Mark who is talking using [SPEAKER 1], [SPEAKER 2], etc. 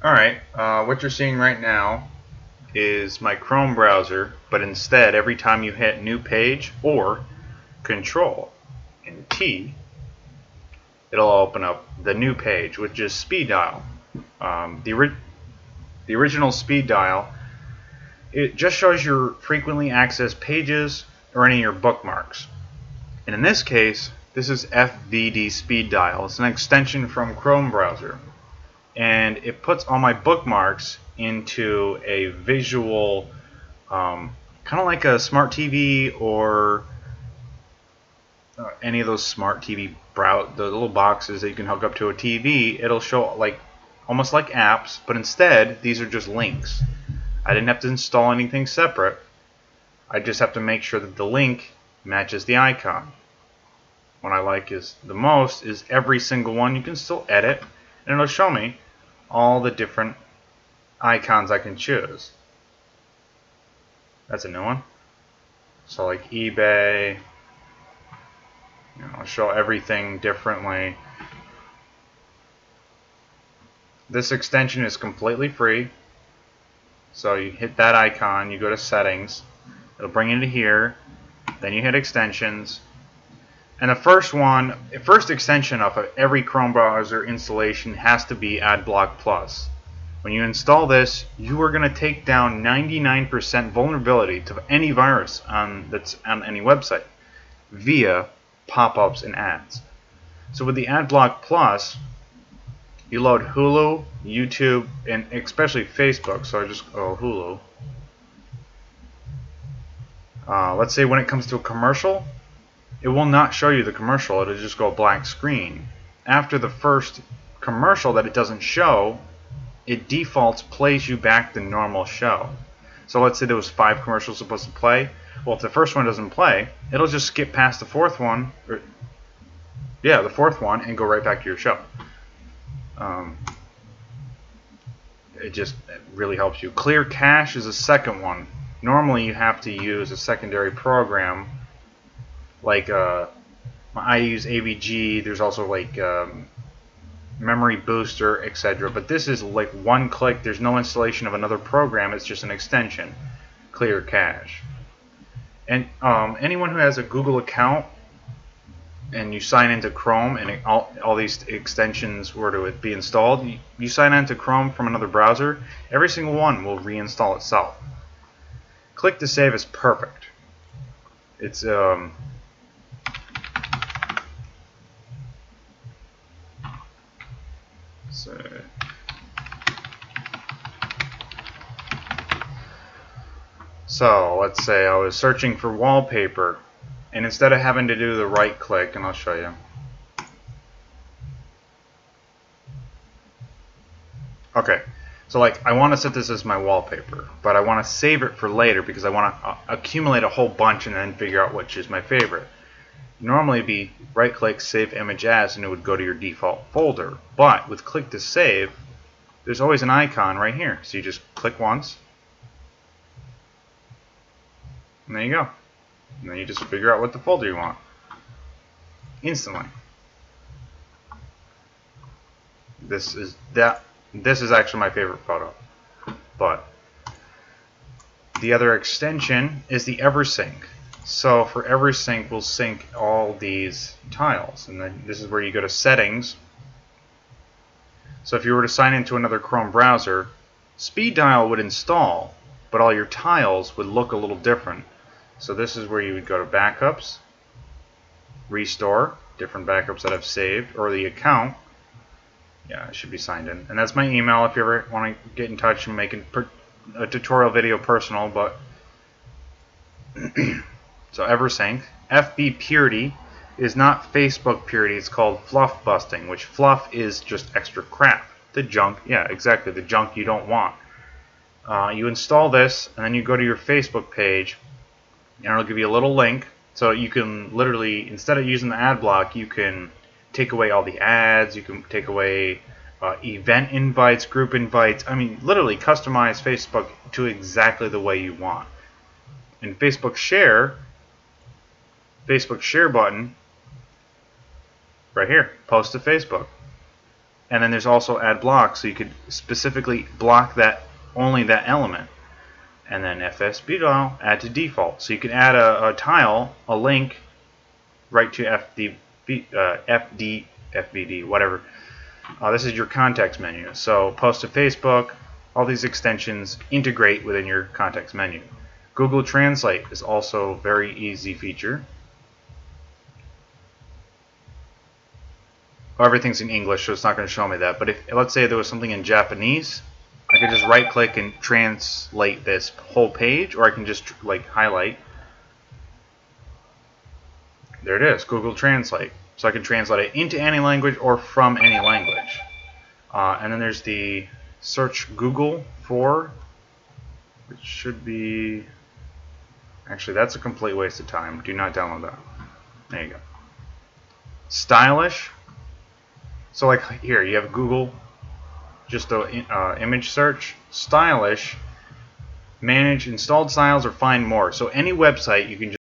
[SPEAKER 1] Alright, what you're seeing right now is my Chrome browser, but instead every time you hit new page or Control and T, it'll open up the new page, which is Speed Dial. The original Speed Dial, it just shows your frequently accessed pages or any of your bookmarks. And in this case, this is FDD Speed Dial. It's an extension from Chrome browser. And it puts all my bookmarks into a visual, kind of like a smart TV or any of those smart TV the little boxes that you can hook up to a TV. It'll show like almost like apps, but instead these are just links. I didn't have to install anything separate. I just have to make sure that the link matches the icon. What I like is the most is every single one you can still edit, and it'll show me all the different icons I can choose. That's a new one. So like eBay, I'll show everything differently. This extension is completely free. So you hit that icon, you go to settings, it'll bring you to here, then you hit extensions. And the first extension of every Chrome browser installation has to be AdBlock Plus. When you install this, you are going to take down 99% vulnerability to any virus that's on any website via pop-ups and ads. So with the AdBlock Plus, you load Hulu, YouTube, and especially Facebook. So I just Hulu. Let's say when it comes to a commercial, it will not show you the commercial. It'll just go black screen. After the first commercial that it doesn't show, it defaults plays you back the normal show. So let's say there was 5 commercials supposed to play. Well, if the first one doesn't play, it'll just skip past the fourth one, the fourth one, and go right back to your show. It really helps you. Clear cache is a second one. Normally you have to use a secondary program like I use AVG. There's also like Memory Booster, etc. But this is like one click. There's no installation of another program. It's just an extension. Clear cache. And anyone who has a Google account and you sign into Chrome and all these extensions were to be installed, you sign into Chrome from another browser, every single one will reinstall itself. Click to save is perfect. It's so let's say I was searching for wallpaper, and instead of having to do the right click, and I'll show you. Okay, so like I want to set this as my wallpaper, but I want to save it for later because I want to accumulate a whole bunch and then figure out which is my favorite. Normally it'd be right click, save image as, and it would go to your default folder. But with click to save, there's always an icon right here. So you just click once, and there you go. And then you just figure out what the folder you want instantly. This is actually my favorite photo. But the other extension is the EverSync. So for EverSync, we'll sync all these tiles, and then this is where you go to settings. So if you were to sign into another Chrome browser, Speed Dial would install, but all your tiles would look a little different. So this is where you would go to backups, restore, different backups that I've saved, or the account. Yeah, it should be signed in. And that's my email if you ever want to get in touch and make a tutorial video personal. But so EverSync. FB Purity is not Facebook Purity. It's called fluff busting, which fluff is just extra crap. The junk, yeah, exactly, the junk you don't want. You install this, and then you go to your Facebook page, and it'll give you a little link. So you can literally, instead of using the ad block, you can take away all the ads. You can take away event invites, group invites. I mean, literally customize Facebook to exactly the way you want. And Facebook share button right here, post to Facebook. And then there's also add block, so you could specifically block that only that element. And then FDD Speed Dial, add to default. So you can add a tile, a link, right to FDD, whatever. This is your context menu. So post to Facebook, all these extensions integrate within your context menu. Google Translate is also a very easy feature. Everything's in English, so it's not going to show me that. But if, let's say there was something in Japanese, I could just right click and translate this whole page, or I can just like highlight. There it is, Google Translate. So I can translate it into any language or from any language. And then there's the search Google for, which should be, actually that's a complete waste of time. Do not download that. There you go. Stylish. So like here, you have Google, just the image search. Stylish, manage installed styles or find more. So any website you can just